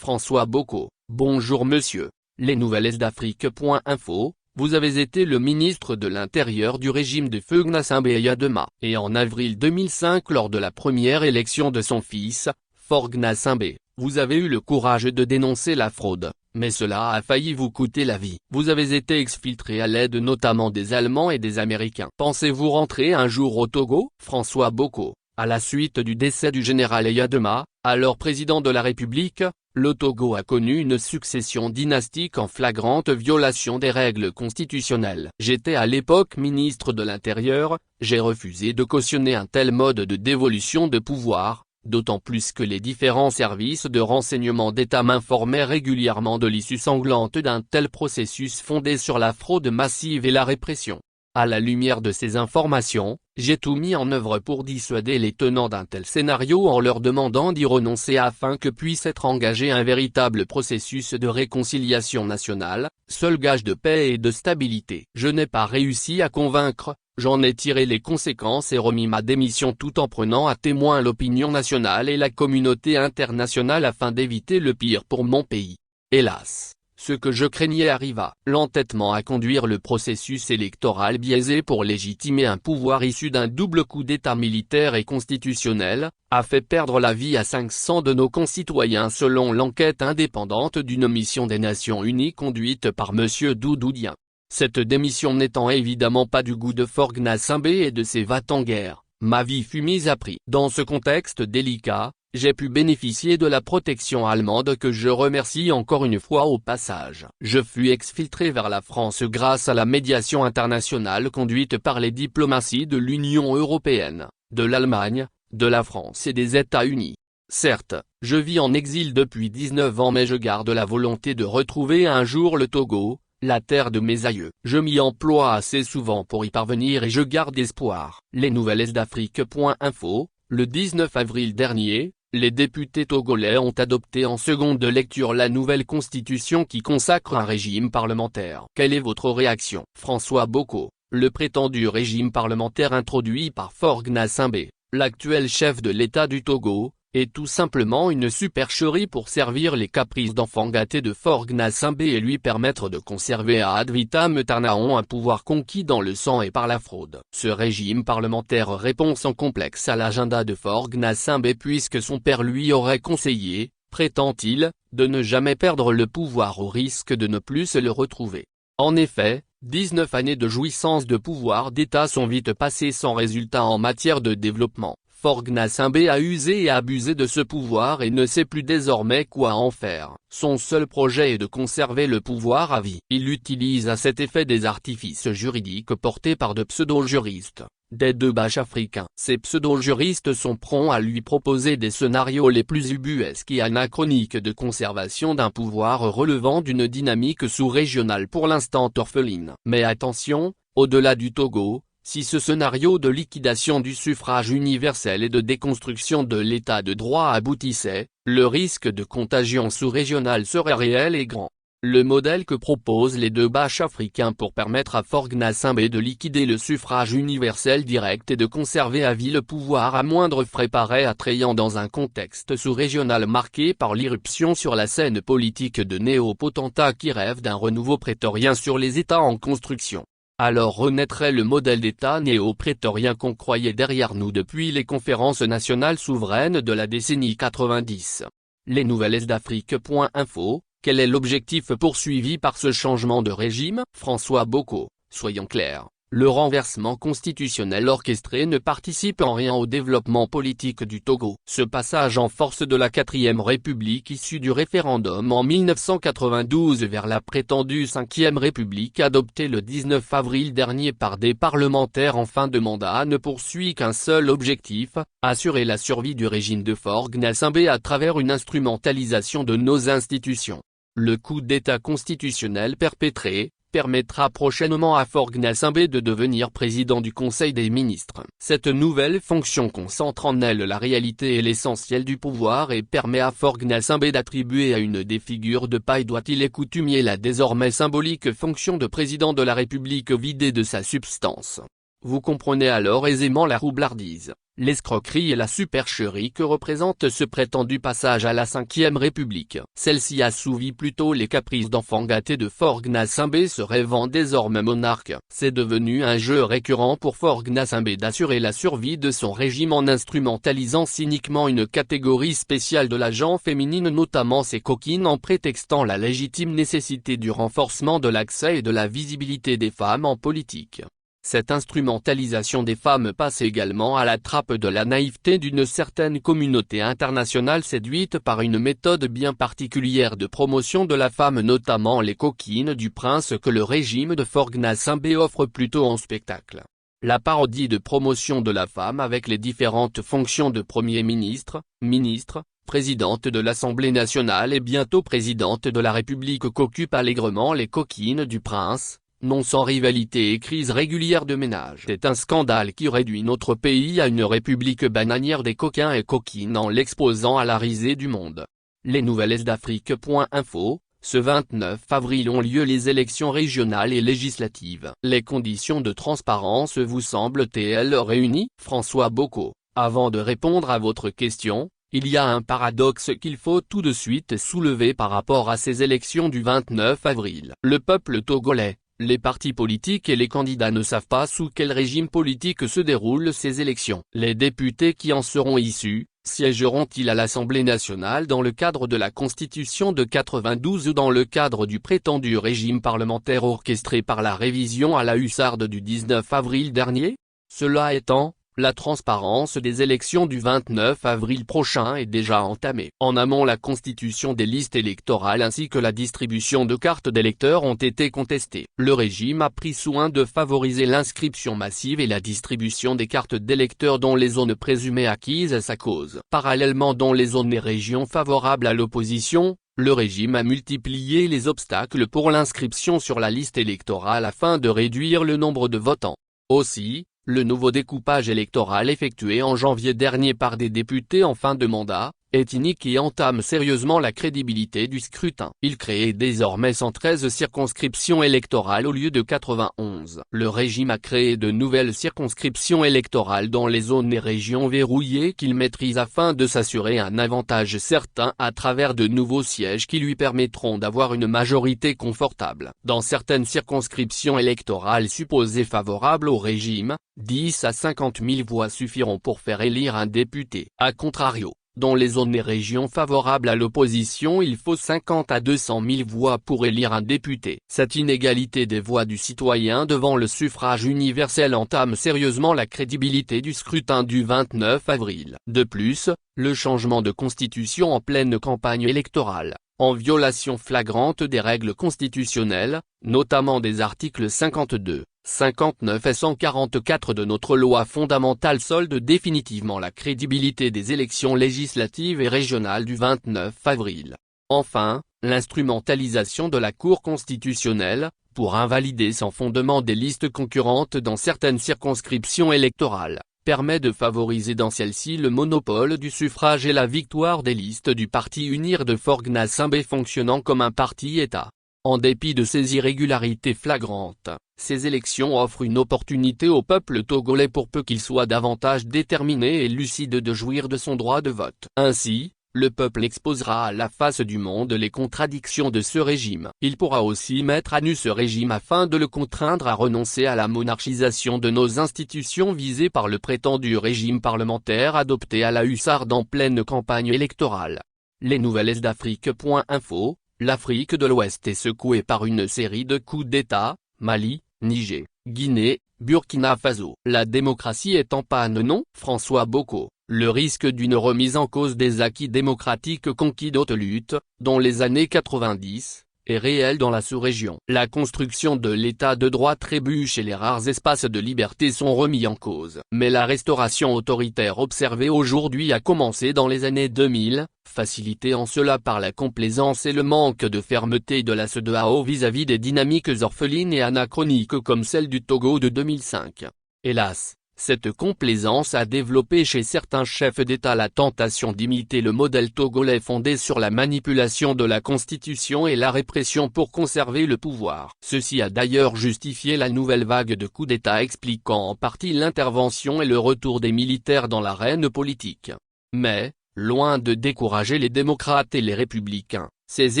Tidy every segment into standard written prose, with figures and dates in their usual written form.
François Boko, bonjour monsieur. Les nouvelles d'Afrique.info, vous avez été le ministre de l'Intérieur du régime de Faure Gnassingbé Eyadema, et en avril 2005 lors de la première élection de son fils, Faure Gnassingbé, vous avez eu le courage de dénoncer la fraude, mais cela a failli vous coûter la vie. Vous avez été exfiltré à l'aide notamment des Allemands et des Américains. Pensez-vous rentrer un jour au Togo? François Boko, à la suite du décès du général Eyadema, alors président de la République, le Togo a connu une succession dynastique en flagrante violation des règles constitutionnelles. J'étais à l'époque ministre de l'Intérieur, j'ai refusé de cautionner un tel mode de dévolution de pouvoir, d'autant plus que les différents services de renseignement d'État m'informaient régulièrement de l'issue sanglante d'un tel processus fondé sur la fraude massive et la répression. À la lumière de ces informations, j'ai tout mis en œuvre pour dissuader les tenants d'un tel scénario en leur demandant d'y renoncer afin que puisse être engagé un véritable processus de réconciliation nationale, seul gage de paix et de stabilité. Je n'ai pas réussi à convaincre, j'en ai tiré les conséquences et remis ma démission tout en prenant à témoin l'opinion nationale et la communauté internationale afin d'éviter le pire pour mon pays. Hélas, ce que je craignais arriva. L'entêtement à conduire le processus électoral biaisé pour légitimer un pouvoir issu d'un double coup d'État militaire et constitutionnel, a fait perdre la vie à 500 de nos concitoyens selon l'enquête indépendante d'une mission des Nations Unies conduite par M. Doudou Dieng. Cette démission n'étant évidemment pas du goût de Faure Gnassingbé et de ses va-t-en-guerre, ma vie fut mise à prix. Dans ce contexte délicat, j'ai pu bénéficier de la protection allemande que je remercie encore une fois au passage. Je fus exfiltré vers la France grâce à la médiation internationale conduite par les diplomaties de l'Union européenne, de l'Allemagne, de la France et des États-Unis. Certes, je vis en exil depuis 19 ans mais je garde la volonté de retrouver un jour le Togo, la terre de mes aïeux. Je m'y emploie assez souvent pour y parvenir et je garde espoir. Les nouvelles d'Afrique.info, le 19 avril dernier, les députés togolais ont adopté en seconde lecture la nouvelle constitution qui consacre un régime parlementaire. Quelle est votre réaction? François Boko, le prétendu régime parlementaire introduit par Faure Gnassingbé, l'actuel chef de l'État du Togo, est tout simplement une supercherie pour servir les caprices d'enfant gâté de Faure Gnassingbé et lui permettre de conserver ad vitam aeternam un pouvoir conquis dans le sang et par la fraude. Ce régime parlementaire répond sans complexe à l'agenda de Faure Gnassingbé puisque son père lui aurait conseillé, prétend-il, de ne jamais perdre le pouvoir au risque de ne plus se le retrouver. En effet, 19 années de jouissance de pouvoir d'État sont vite passées sans résultat en matière de développement. Faure Gnassingbé a usé et abusé de ce pouvoir et ne sait plus désormais quoi en faire. Son seul projet est de conserver le pouvoir à vie. Il utilise à cet effet des artifices juridiques portés par de pseudo-juristes, des deux bâches africains. Ces pseudo-juristes sont prompts à lui proposer des scénarios les plus ubuesques et anachroniques de conservation d'un pouvoir relevant d'une dynamique sous-régionale pour l'instant orpheline. Mais attention, au-delà du Togo, si ce scénario de liquidation du suffrage universel et de déconstruction de l'état de droit aboutissait, le risque de contagion sous-régionale serait réel et grand. Le modèle que proposent les deux bâches africains pour permettre à Faure Gnassingbé de liquider le suffrage universel direct et de conserver à vie le pouvoir à moindre frais paraît attrayant dans un contexte sous-régional marqué par l'irruption sur la scène politique de néo-potentats qui rêvent d'un renouveau prétorien sur les États en construction. Alors renaîtrait le modèle d'État néo-prétorien qu'on croyait derrière nous depuis les conférences nationales souveraines de la décennie 90. Les nouvelles d'Afrique.info, quel est l'objectif poursuivi par ce changement de régime? François Boko, soyons clairs. Le renversement constitutionnel orchestré ne participe en rien au développement politique du Togo. Ce passage en force de la 4e République issue du référendum en 1992 vers la prétendue 5e République adoptée le 19 avril dernier par des parlementaires en fin de mandat ne poursuit qu'un seul objectif, assurer la survie du régime de Faure Gnassingbé à travers une instrumentalisation de nos institutions. Le coup d'État constitutionnel perpétré permettra prochainement à Faure Gnassingbé de devenir président du Conseil des ministres. Cette nouvelle fonction concentre en elle la réalité et l'essentiel du pouvoir et permet à Faure Gnassingbé d'attribuer à une des figures de paille doit-il et coutumier la désormais symbolique fonction de président de la République vidée de sa substance. Vous comprenez alors aisément la roublardise, l'escroquerie et la supercherie que représente ce prétendu passage à la Ve République. Celle-ci assouvit plutôt les caprices d'enfants gâtés de Faure Gnassingbé se rêvant désormais monarque. C'est devenu un jeu récurrent pour Faure Gnassingbé d'assurer la survie de son régime en instrumentalisant cyniquement une catégorie spéciale de la gent féminine, notamment ses coquines, en prétextant la légitime nécessité du renforcement de l'accès et de la visibilité des femmes en politique. Cette instrumentalisation des femmes passe également à la trappe de la naïveté d'une certaine communauté internationale séduite par une méthode bien particulière de promotion de la femme, notamment les coquines du prince que le régime de Faure Gnassingbé offre plutôt en spectacle. La parodie de promotion de la femme avec les différentes fonctions de Premier ministre, ministre, présidente de l'Assemblée nationale et bientôt présidente de la République qu'occupent allègrement les coquines du prince, non sans rivalité et crise régulière de ménage. C'est un scandale qui réduit notre pays à une république bananière des coquins et coquines en l'exposant à la risée du monde. Les nouvelles d'Afrique.info, ce 29 avril ont lieu les élections régionales et législatives. Les conditions de transparence vous semblent-elles réunies? François Bocco. Avant de répondre à votre question, il y a un paradoxe qu'il faut tout de suite soulever par rapport à ces élections du 29 avril. Le peuple togolais, les partis politiques et les candidats ne savent pas sous quel régime politique se déroulent ces élections. Les députés qui en seront issus, siégeront-ils à l'Assemblée nationale dans le cadre de la Constitution de 92 ou dans le cadre du prétendu régime parlementaire orchestré par la révision à la hussarde du 19 avril dernier? Cela étant, la transparence des élections du 29 avril prochain est déjà entamée. En amont, la constitution des listes électorales ainsi que la distribution de cartes d'électeurs ont été contestées. Le régime a pris soin de favoriser l'inscription massive et la distribution des cartes d'électeurs dans les zones présumées acquises à sa cause. Parallèlement, dans les zones et régions favorables à l'opposition, le régime a multiplié les obstacles pour l'inscription sur la liste électorale afin de réduire le nombre de votants. Aussi, le nouveau découpage électoral effectué en janvier dernier par des députés en fin de mandat, est inique et entame sérieusement la crédibilité du scrutin. Il crée désormais 113 circonscriptions électorales au lieu de 91. Le régime a créé de nouvelles circonscriptions électorales dans les zones et régions verrouillées qu'il maîtrise afin de s'assurer un avantage certain à travers de nouveaux sièges qui lui permettront d'avoir une majorité confortable. Dans certaines circonscriptions électorales supposées favorables au régime, 10 à 50 000 voix suffiront pour faire élire un député. A contrario, dans les zones et régions favorables à l'opposition, il faut 50 à 200 000 voix pour élire un député. Cette inégalité des voix du citoyen devant le suffrage universel entame sérieusement la crédibilité du scrutin du 29 avril. De plus, le changement de constitution en pleine campagne électorale, en violation flagrante des règles constitutionnelles, notamment des articles 52, 59 et 144 de notre loi fondamentale, solde définitivement la crédibilité des élections législatives et régionales du 29 avril. Enfin, l'instrumentalisation de la Cour constitutionnelle, pour invalider sans fondement des listes concurrentes dans certaines circonscriptions électorales, permet de favoriser dans celle-ci le monopole du suffrage et la victoire des listes du parti Unir de Faure Gnassingbé fonctionnant comme un parti-État. En dépit de ces irrégularités flagrantes, ces élections offrent une opportunité au peuple togolais pour peu qu'il soit davantage déterminé et lucide de jouir de son droit de vote. Ainsi, le peuple exposera à la face du monde les contradictions de ce régime. Il pourra aussi mettre à nu ce régime afin de le contraindre à renoncer à la monarchisation de nos institutions visées par le prétendu régime parlementaire adopté à la hussarde en pleine campagne électorale. Les nouvelles d'Afrique.info. L'Afrique de l'Ouest est secouée par une série de coups d'État, Mali, Niger, Guinée, Burkina Faso. La démocratie est en panne, non? François Bocco. Le risque d'une remise en cause des acquis démocratiques conquis d'haute lutte, dans les années 90, est réel dans la sous-région. La construction de l'état de droit trébuche et les rares espaces de liberté sont remis en cause. Mais la restauration autoritaire observée aujourd'hui a commencé dans les années 2000, facilitée en cela par la complaisance et le manque de fermeté de la CEDEAO vis-à-vis des dynamiques orphelines et anachroniques comme celle du Togo de 2005. Hélas, Cette complaisance a développé chez certains chefs d'État la tentation d'imiter le modèle togolais fondé sur la manipulation de la constitution et la répression pour conserver le pouvoir. Ceci a d'ailleurs justifié la nouvelle vague de coups d'État expliquant en partie l'intervention et le retour des militaires dans l'arène politique. Mais, loin de décourager les démocrates et les républicains, ces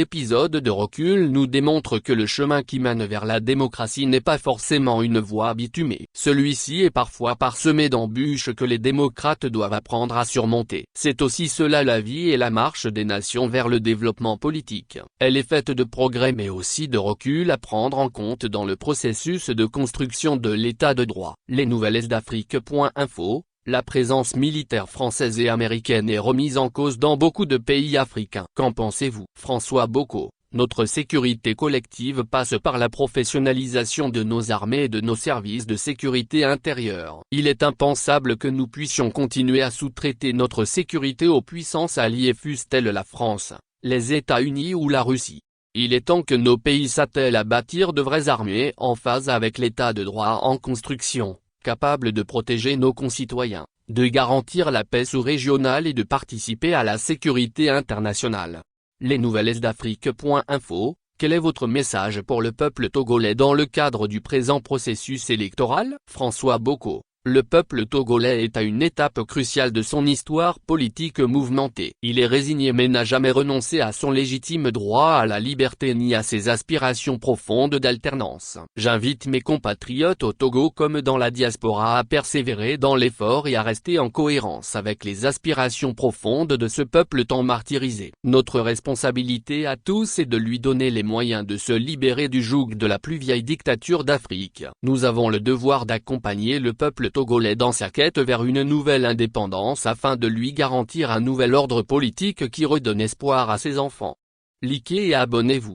épisodes de recul nous démontrent que le chemin qui mène vers la démocratie n'est pas forcément une voie bitumée. Celui-ci est parfois parsemé d'embûches que les démocrates doivent apprendre à surmonter. C'est aussi cela la vie et la marche des nations vers le développement politique. Elle est faite de progrès mais aussi de recul à prendre en compte dans le processus de construction de l'état de droit. Les nouvelles d'Afrique.info. La présence militaire française et américaine est remise en cause dans beaucoup de pays africains. Qu'en pensez-vous? François Bocco. Notre sécurité collective passe par la professionnalisation de nos armées et de nos services de sécurité intérieure. Il est impensable que nous puissions continuer à sous-traiter notre sécurité aux puissances alliées fussent-elles la France, les États-Unis ou la Russie. Il est temps que nos pays s'attellent à bâtir de vraies armées en phase avec l'état de droit en construction, capables de protéger nos concitoyens, de garantir la paix sous-régionale et de participer à la sécurité internationale. Les nouvelles d'Afrique.info. Quel est votre message pour le peuple togolais dans le cadre du présent processus électoral? François Bocco. Le peuple togolais est à une étape cruciale de son histoire politique mouvementée. Il est résigné mais n'a jamais renoncé à son légitime droit à la liberté ni à ses aspirations profondes d'alternance. J'invite mes compatriotes au Togo comme dans la diaspora à persévérer dans l'effort et à rester en cohérence avec les aspirations profondes de ce peuple tant martyrisé. Notre responsabilité à tous est de lui donner les moyens de se libérer du joug de la plus vieille dictature d'Afrique. Nous avons le devoir d'accompagner le peuple togolais dans sa quête vers une nouvelle indépendance afin de lui garantir un nouvel ordre politique qui redonne espoir à ses enfants. Likez et abonnez-vous.